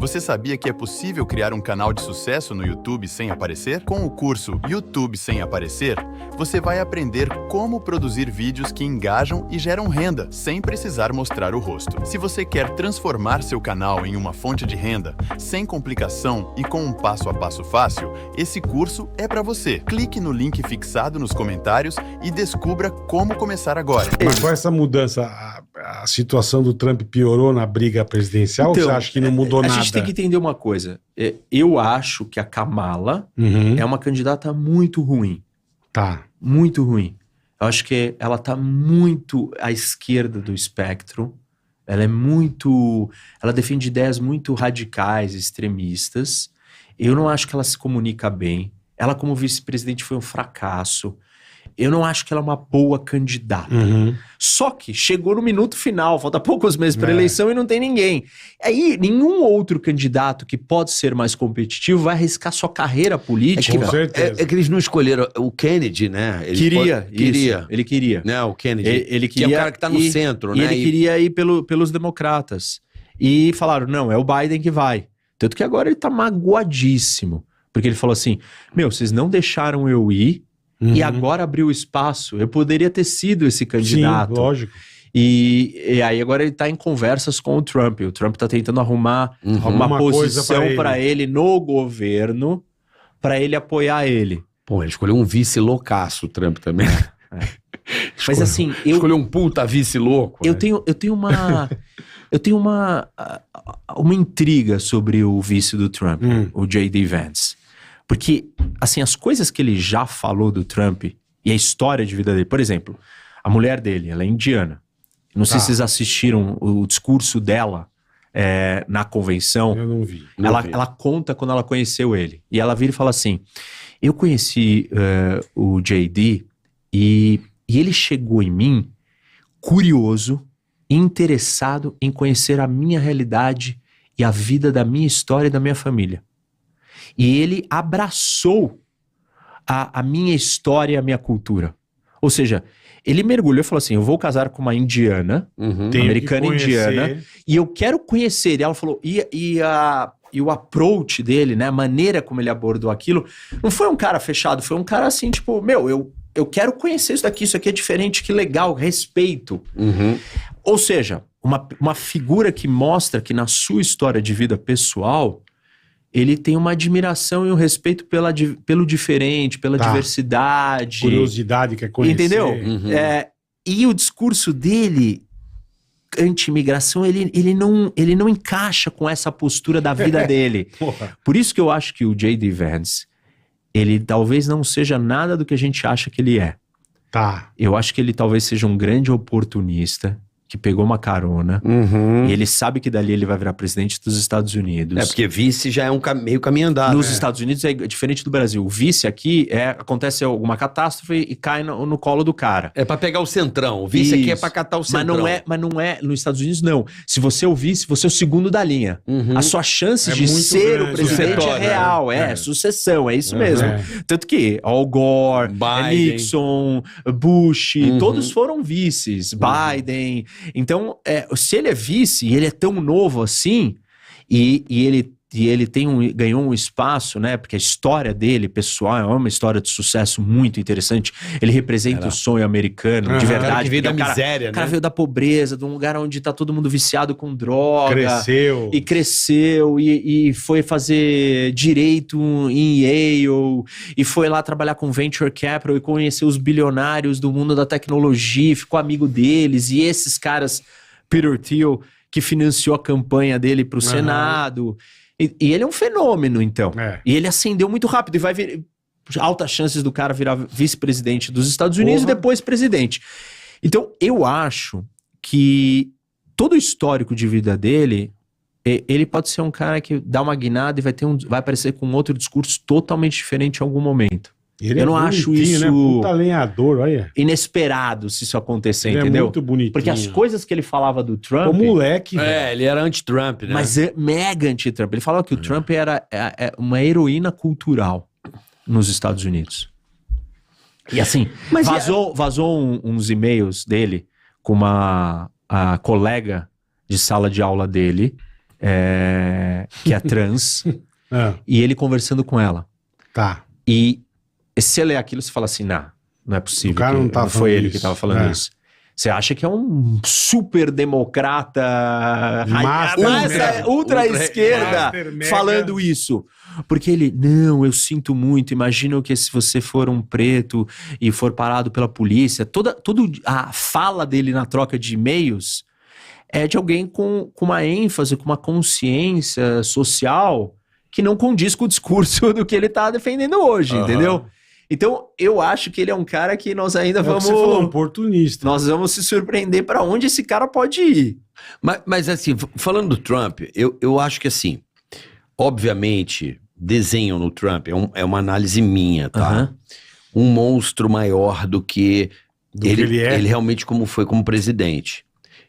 Você sabia que é possível criar um canal de sucesso no YouTube sem aparecer? Com o curso YouTube Sem Aparecer, você vai aprender como produzir vídeos que engajam e geram renda, sem precisar mostrar o rosto. Se você quer transformar seu canal em uma fonte de renda, sem complicação e com um passo a passo fácil, esse curso é para você. Clique no link fixado nos comentários e descubra como começar agora. Mas com essa mudança, a situação do Trump piorou na briga presidencial? Então, ou você acha que não mudou nada? A gente tem que entender uma coisa. Eu acho que a Kamala é uma candidata muito ruim. Tá. Muito ruim. Eu acho que ela tá muito à esquerda do espectro. Ela é muito... Ela defende ideias muito radicais, extremistas. Eu não acho que ela se comunica bem. Ela, como vice-presidente, foi um fracasso. Eu não acho que ela é uma boa candidata. Só que chegou no minuto final, falta poucos meses para a eleição e não tem ninguém. Aí, nenhum outro candidato que pode ser mais competitivo vai arriscar sua carreira política. Com certeza. É que eles não escolheram o Kennedy, né? Ele Queria. Ele queria. Né, o Kennedy. Ele que é o cara que tá no centro, e né? ele queria ir pelos democratas. E falaram, não, é o Biden que vai. Tanto que agora ele tá magoadíssimo. Porque ele falou assim, vocês não deixaram eu ir, e agora abriu espaço. Eu poderia ter sido esse candidato. Sim, lógico. E aí agora ele tá em conversas com o Trump. O Trump tá tentando arrumar uma posição para ele no governo, para ele apoiar ele. Pô, ele escolheu um vice loucaço, o Trump também. Mas assim, escolheu um puta vice louco. Eu tenho uma intriga sobre o vice do Trump, o J.D. Vance. Porque, assim, as coisas que ele já falou do Trump e a história de vida dele... Por exemplo, a mulher dele, ela é indiana. Não sei se vocês assistiram o discurso dela na convenção. Eu não vi. Ela conta quando ela conheceu ele. E ela vira e fala assim, eu conheci o J.D. e ele chegou em mim curioso e interessado em conhecer a minha realidade e a vida da minha história e da minha família. E ele abraçou a minha história e a minha cultura. Ou seja, ele mergulhou e falou assim, eu vou casar com uma indiana, americana indiana, e eu quero conhecer. E ela falou, e o approach dele, né, a maneira como ele abordou aquilo, não foi um cara fechado, foi um cara assim, tipo, eu quero conhecer isso aqui é diferente, que legal, respeito. Ou seja, uma figura que mostra que na sua história de vida pessoal... ele tem uma admiração e um respeito pelo diferente, pela diversidade. Curiosidade, quer conhecer. Entendeu? E o discurso dele, anti-imigração, ele não encaixa com essa postura da vida dele. Por isso que eu acho que o J.D. Vance, ele talvez não seja nada do que a gente acha que ele é. Tá. Eu acho que ele talvez seja um grande oportunista, que pegou uma carona, e ele sabe que dali ele vai virar presidente dos Estados Unidos. Porque vice já é meio caminho andado. Nos Estados Unidos é diferente do Brasil. O vice aqui acontece alguma catástrofe e cai no colo do cara. É pra pegar o centrão. O vice aqui é pra catar o centrão. Mas não é nos Estados Unidos, não. Se você é o vice, você é o segundo da linha. A sua chance de ser o presidente é real. É sucessão, é isso mesmo. Tanto que Al Gore, Nixon, Bush, todos foram vices. Biden... Então, se ele é vice e ele é tão novo assim, e ele ganhou um espaço, né? Porque a história dele, pessoal, é uma história de sucesso muito interessante. Ele representa o sonho americano, de verdade. O cara que veio da miséria, né? O cara veio da pobreza, de um lugar onde tá todo mundo viciado com droga. Cresceu. E foi fazer direito em Yale, e foi lá trabalhar com Venture Capital e conhecer os bilionários do mundo da tecnologia, ficou amigo deles, e esses caras, Peter Thiel, que financiou a campanha dele pro Senado... E ele é um fenômeno, então. E ele ascendeu muito rápido e vai vir... Altas chances do cara virar vice-presidente dos Estados Unidos e depois presidente. Então, eu acho que todo o histórico de vida dele, ele pode ser um cara que dá uma guinada e vai aparecer com outro discurso totalmente diferente em algum momento. Eu não acho isso... né? Puta lenhador, olha. Inesperado se isso acontecer, ele entendeu? É muito bonitinho. Porque as coisas que ele falava do Trump... O moleque, velho. Ele era anti-Trump, né? Mas é mega anti-Trump. Ele falava que o Trump era uma heroína cultural nos Estados Unidos. E assim, vazou uns e-mails dele com a colega de sala de aula dele, que é trans, Ah, e ele conversando com ela. tá. E se você ler aquilo, você fala assim, não é possível. O cara que não tá foi falando ele isso. que estava falando isso. Você acha que é um super democrata ultra esquerda master mega. falando isso? Porque ele, não, eu sinto muito. Imagina que se você for um preto e for parado pela polícia, toda a fala dele na troca de e-mails é de alguém com uma ênfase, com uma consciência social que não condiz com o discurso do que ele tá defendendo hoje, entendeu? Então, eu acho que ele é um cara que nós ainda vamos... Você falou, oportunista. Nós vamos se surpreender para onde esse cara pode ir. Mas assim, falando do Trump, eu acho que assim, obviamente, desenham no Trump, é uma análise minha, tá? Um monstro maior do que ele realmente foi como presidente.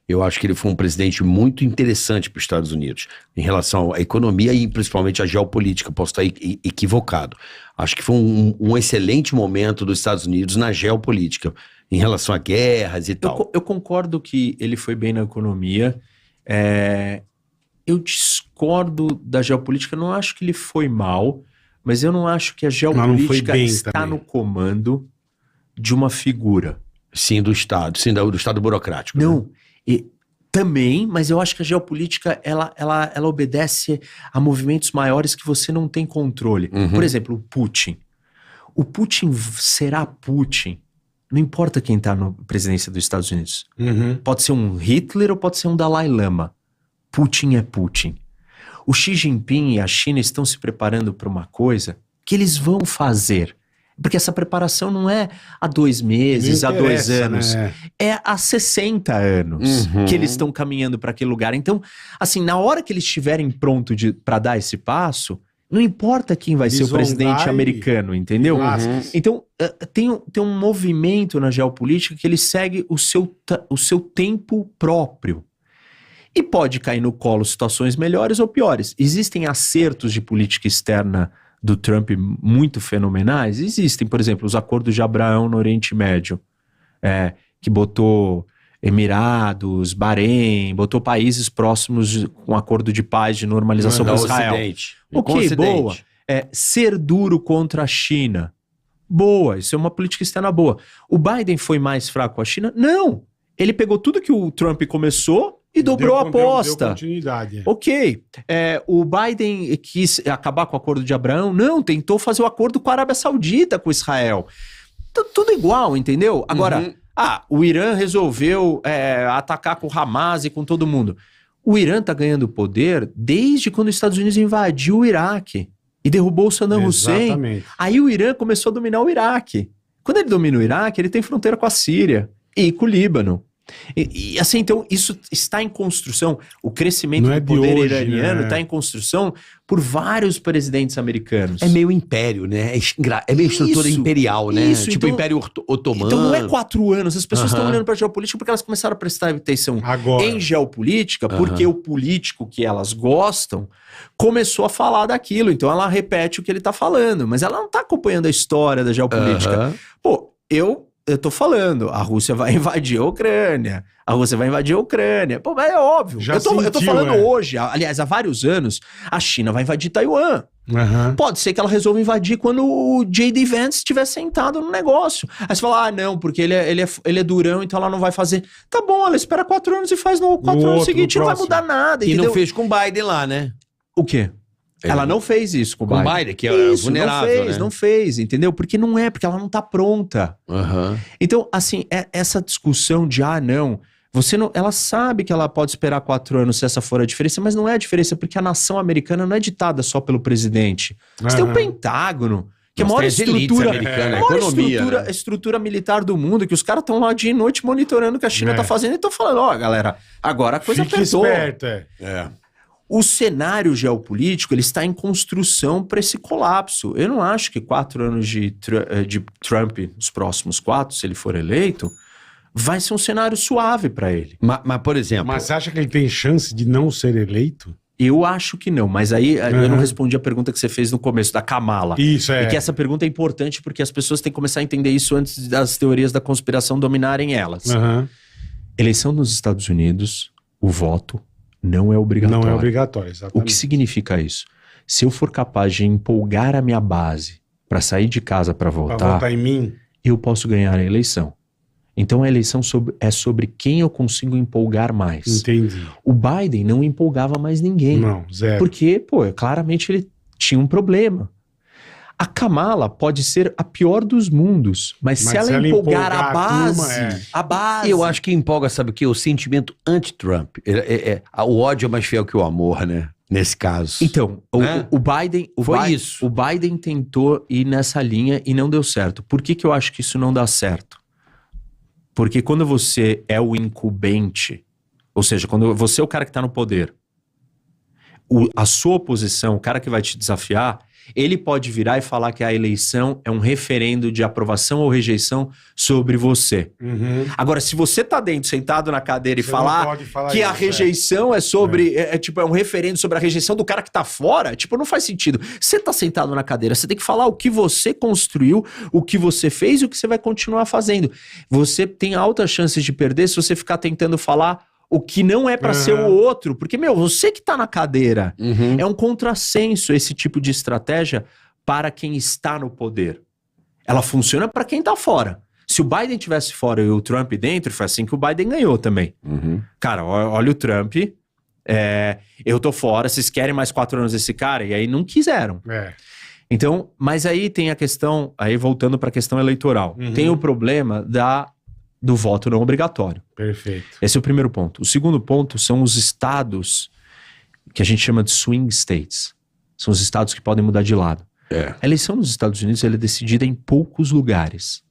Eu acho que ele foi um presidente muito interessante para os Estados Unidos, em relação à economia e principalmente à geopolítica. Posso estar equivocado. Acho que foi um excelente momento dos Estados Unidos na geopolítica, em relação a guerras e tal. Eu concordo que ele foi bem na economia. Eu discordo da geopolítica. Não acho que ele foi mal, mas eu não acho que a geopolítica está também no comando de uma figura. Sim, do Estado. Sim, do Estado burocrático. Não. Né? Também, mas eu acho que a geopolítica ela obedece a movimentos maiores que você não tem controle. Por exemplo, o Putin. O Putin será Putin. Não importa quem está na presidência dos Estados Unidos. Pode ser um Hitler ou pode ser um Dalai Lama. Putin é Putin. O Xi Jinping e a China estão se preparando para uma coisa que eles vão fazer. Porque essa preparação não é há 2 meses, há 2 anos. Né? É há 60 anos que eles estão caminhando para aquele lugar. Então, assim, na hora que eles estiverem prontos para dar esse passo, não importa quem vai ser o presidente americano, entendeu? Então, tem um movimento na geopolítica que ele segue o seu tempo próprio. E pode cair no colo situações melhores ou piores. Existem acertos de política externa do Trump muito fenomenais? Existem, por exemplo, os acordos de Abraão no Oriente Médio, que botou Emirados, Bahrein, botou países próximos com acordo de paz, de normalização com Israel. Ok, boa. Ser duro contra a China. Boa, isso é uma política externa boa. O Biden foi mais fraco com a China? Não. Ele pegou tudo que o Trump começou e dobrou a aposta. Deu continuidade. Ok. O Biden quis acabar com o acordo de Abraão? Não, tentou fazer o acordo com a Arábia Saudita, com Israel. Tudo igual, entendeu? Agora, o Irã resolveu atacar com o Hamas e com todo mundo. O Irã tá ganhando poder desde quando os Estados Unidos invadiu o Iraque e derrubou o Saddam Hussein. Aí o Irã começou a dominar o Iraque. Quando ele domina o Iraque, ele tem fronteira com a Síria e com o Líbano. E assim, então, isso está em construção. O crescimento do poder iraniano está em construção por vários presidentes americanos. É meio império, né? É meio estrutura imperial, né? Isso, tipo então, Império Otomano. Então não é 4 anos. As pessoas estão olhando para a geopolítica porque elas começaram a prestar atenção em geopolítica, porque o político que elas gostam começou a falar daquilo. Então ela repete o que ele está falando, mas ela não está acompanhando a história da geopolítica. Pô, eu tô falando, a Rússia vai invadir a Ucrânia. A Rússia vai invadir a Ucrânia. Pô, mas é óbvio. Eu tô falando hoje, aliás, há vários anos, a China vai invadir Taiwan. Pode ser que ela resolva invadir quando o J.D. Vance estiver sentado no negócio. Aí você fala, não, porque ele é durão, então ela não vai fazer. Tá bom, ela espera 4 anos e faz no 4 anos seguinte, não vai mudar nada, entendeu? E não fez com o Biden lá, né? O quê? Ela não fez isso com o Biden. Com o Biden, que é vulnerável, não fez, entendeu? Porque porque ela não tá pronta. Então, assim, essa discussão de, não, ela sabe que ela pode esperar 4 anos se essa for a diferença, mas não é a diferença, porque a nação americana não é ditada só pelo presidente. Você tem o Pentágono, que é a maior estrutura militar do mundo, que os caras estão lá dia e noite monitorando o que a China tá fazendo e estão falando, galera, agora a coisa apertou. Esperto, O cenário geopolítico ele está em construção para esse colapso. Eu não acho que 4 anos de Trump, os próximos 4, se ele for eleito, vai ser um cenário suave para ele. Mas, por exemplo... Mas você acha que ele tem chance de não ser eleito? Eu acho que não, mas aí eu não respondi a pergunta que você fez no começo, da Kamala. Isso, E que essa pergunta é importante porque as pessoas têm que começar a entender isso antes das teorias da conspiração dominarem elas. Eleição nos Estados Unidos, o voto não é obrigatório. Não é obrigatório, exatamente. O que significa isso? Se eu for capaz de empolgar a minha base para sair de casa para Pra votar, votar em mim? eu posso ganhar a eleição. Então a eleição é sobre quem eu consigo empolgar mais. Entendi. O Biden não empolgava mais ninguém. Não, zero. Porque, claramente ele tinha um problema. A Kamala pode ser a pior dos mundos, mas se ela empolgar a base, turma, a base... Eu acho que empolga, sabe o quê? O sentimento anti-Trump. O ódio é mais fiel que o amor, né? Nesse caso. Então, o Biden... Isso. O Biden tentou ir nessa linha e não deu certo. Por que eu acho que isso não dá certo? Porque quando você é o incumbente, ou seja, quando você é o cara que está no poder, a sua oposição, o cara que vai te desafiar, ele pode virar e falar que a eleição é um referendo de aprovação ou rejeição sobre você. Uhum. Agora, se você tá dentro, sentado na cadeira e Você falar, não pode falar que isso, a rejeição é sobre, é um referendo sobre a rejeição do cara que tá fora, não faz sentido. Você tá sentado na cadeira, você tem que falar o que você construiu, o que você fez e o que você vai continuar fazendo. Você tem altas chances de perder se você ficar tentando falar o que não é pra ser o outro. Porque, você que tá na cadeira. Uhum. É um contrassenso esse tipo de estratégia para quem está no poder. Ela funciona para quem tá fora. Se o Biden tivesse fora e o Trump dentro, foi assim que o Biden ganhou também. Uhum. Cara, olha o Trump, eu tô fora, vocês querem mais 4 anos desse cara? E aí não quiseram. Então, mas aí tem a questão, aí voltando para a questão eleitoral, tem o problema do voto não obrigatório. Perfeito. Esse é o primeiro ponto. O segundo ponto são os estados que a gente chama de swing states. São os estados que podem mudar de lado. A eleição nos Estados Unidos ela é decidida em poucos lugares.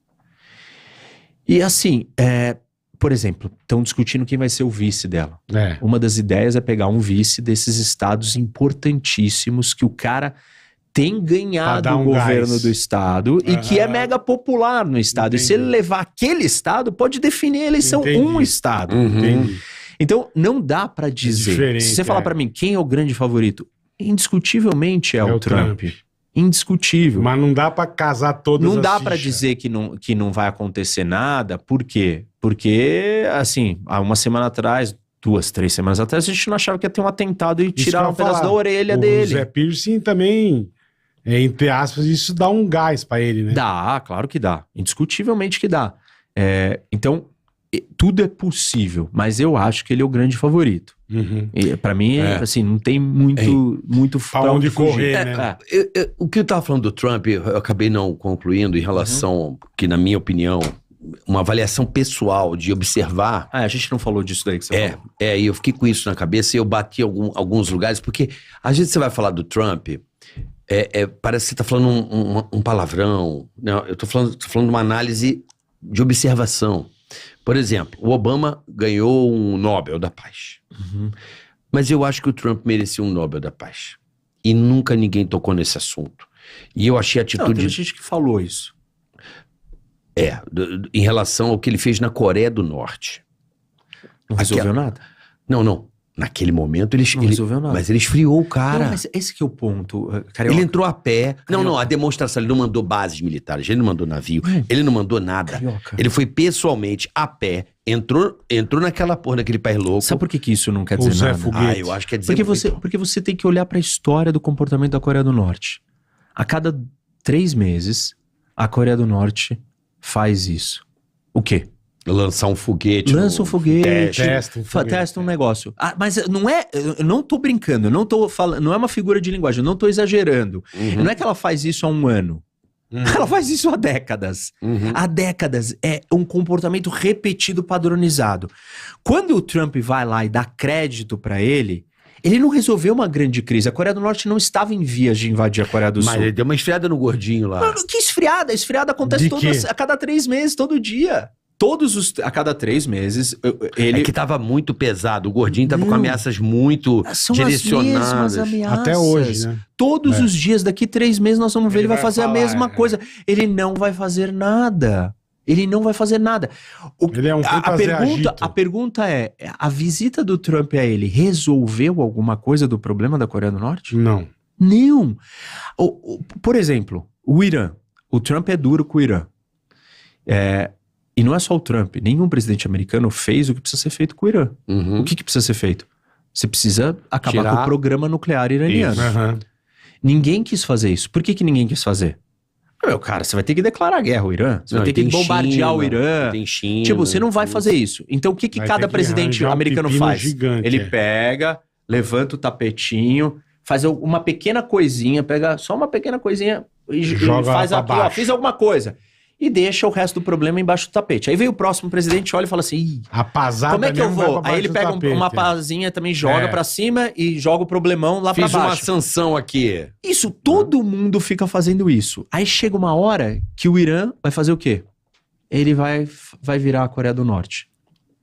E assim, por exemplo, estão discutindo quem vai ser o vice dela. Uma das ideias é pegar um vice desses estados importantíssimos que o cara tem ganhado o governo do estado e que é mega popular no estado. Entendi. E se ele levar aquele estado, pode definir a eleição um estado. Entendi. Então, não dá pra dizer. Se você falar pra mim quem é o grande favorito, indiscutivelmente é o Trump. Indiscutível. Mas não dá pra casar todas as Não dá fichas. pra dizer que não vai acontecer nada. Por quê? Porque, assim, há uma semana atrás, 2, 3 semanas atrás, a gente não achava que ia ter um atentado e tirar um pedaço da orelha dele. O Zé Piercing também, entre aspas, isso dá um gás pra ele, né? Dá, claro que dá. Indiscutivelmente que dá. Então, tudo é possível, mas eu acho que ele é o grande favorito. Pra mim, assim, não tem muito pra onde correr, né? O que eu tava falando do Trump, eu acabei não concluindo em relação, que na minha opinião, uma avaliação pessoal de observar. A gente não falou disso daí que você falou. E eu fiquei com isso na cabeça e eu bati em alguns lugares, porque às vezes você vai falar do Trump, parece que você tá falando um palavrão. Não, eu tô falando de uma análise de observação. Por exemplo, o Obama ganhou um Nobel da Paz. Mas eu acho que o Trump merecia um Nobel da Paz. E nunca ninguém tocou nesse assunto. E eu achei a atitude... Não, tem gente que falou isso. Em relação ao que ele fez na Coreia do Norte. Não resolveu nada? Não. Naquele momento ele resolveu nada. Mas ele esfriou o cara. Não, mas esse que é o ponto, Carioca. Ele entrou a pé. Não, a demonstração, ele não mandou bases militares, ele não mandou navio, ele não mandou nada. Carioca. Ele foi pessoalmente a pé, entrou naquela porra, naquele país louco. Sabe por que isso não quer dizer nada? Eu acho que quer dizer porque você tem que olhar para a história do comportamento da Coreia do Norte. A cada 3 meses, a Coreia do Norte faz isso. O quê? Lançar um foguete. Lança um foguete. Testa um negócio. Mas não é... Eu não tô brincando, eu não tô falando... Não é uma figura de linguagem, eu não tô exagerando. Não é que ela faz isso há 1 ano. Ela faz isso há décadas. Há décadas. É um comportamento repetido, padronizado. Quando o Trump vai lá e dá crédito pra ele não resolveu uma grande crise. A Coreia do Norte não estava em vias de invadir a Coreia do Sul. Mas ele deu uma esfriada no gordinho lá. Que esfriada? A esfriada acontece a cada 3 meses, todo dia. A cada 3 meses, ele... É que tava muito pesado. O gordinho tava com ameaças muito direcionadas. São as mesmas ameaças. Até hoje, né? Todos os dias, daqui 3 meses, nós vamos ver, ele vai fazer a mesma coisa. Ele não vai fazer nada. Ele não vai fazer nada. Ele é um a pergunta é, a visita do Trump a ele resolveu alguma coisa do problema da Coreia do Norte? Não. Não. Por exemplo, o Irã. O Trump é duro com o Irã. E não é só o Trump. Nenhum presidente americano fez o que precisa ser feito com o Irã. O que precisa ser feito? Você precisa acabar Tirar- com o programa nuclear iraniano. Isso. Aham. Ninguém quis fazer isso. Por que ninguém quis fazer? Meu, cara, você vai ter que declarar guerra ao Irã. Você vai ter que tem bombardear o China, Irã. Tem China. Tipo, você não vai tudo. fazer isso. Então, o que Vai cada ter que presidente arranjar um americano pepino faz? gigante, Ele é. pega, levanta o tapetinho, faz uma pequena coisinha, pega só uma pequena coisinha e Joga faz lá aqui, pra ó, baixo. fiz alguma coisa. E deixa o resto do problema embaixo do tapete. Aí vem o próximo presidente, olha e fala assim, Ih, Rapazada como é que eu mesmo vai vou? pra Aí ele baixo do pega tapete, uma é. pazinha também, joga É. pra cima e joga o problemão lá pra Fiz uma baixo. sanção aqui. Isso, todo mundo fica fazendo isso. Aí chega uma hora que o Irã vai fazer o quê? Ele vai virar a Coreia do Norte.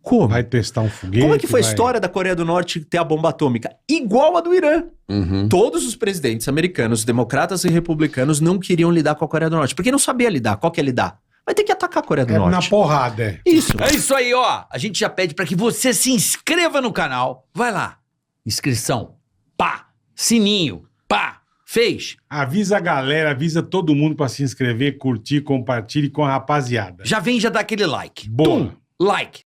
Como? Vai testar um foguete. Como é que foi a vai- história da Coreia do Norte ter a bomba atômica? Igual a do Irã. Uhum. Todos os presidentes americanos, democratas e republicanos, não queriam lidar com a Coreia do Norte. Porque não sabia lidar. Qual que é lidar? Vai ter que atacar a Coreia do É na Norte. porrada, é. Isso. É isso aí, ó. A gente já pede pra que você se inscreva no canal. Vai lá. Inscrição. Pá. Sininho. Pá. Fez. Avisa a galera, avisa todo mundo pra se inscrever, curtir, compartilhe com a rapaziada. Já vem, já dá aquele like. Boa. Like.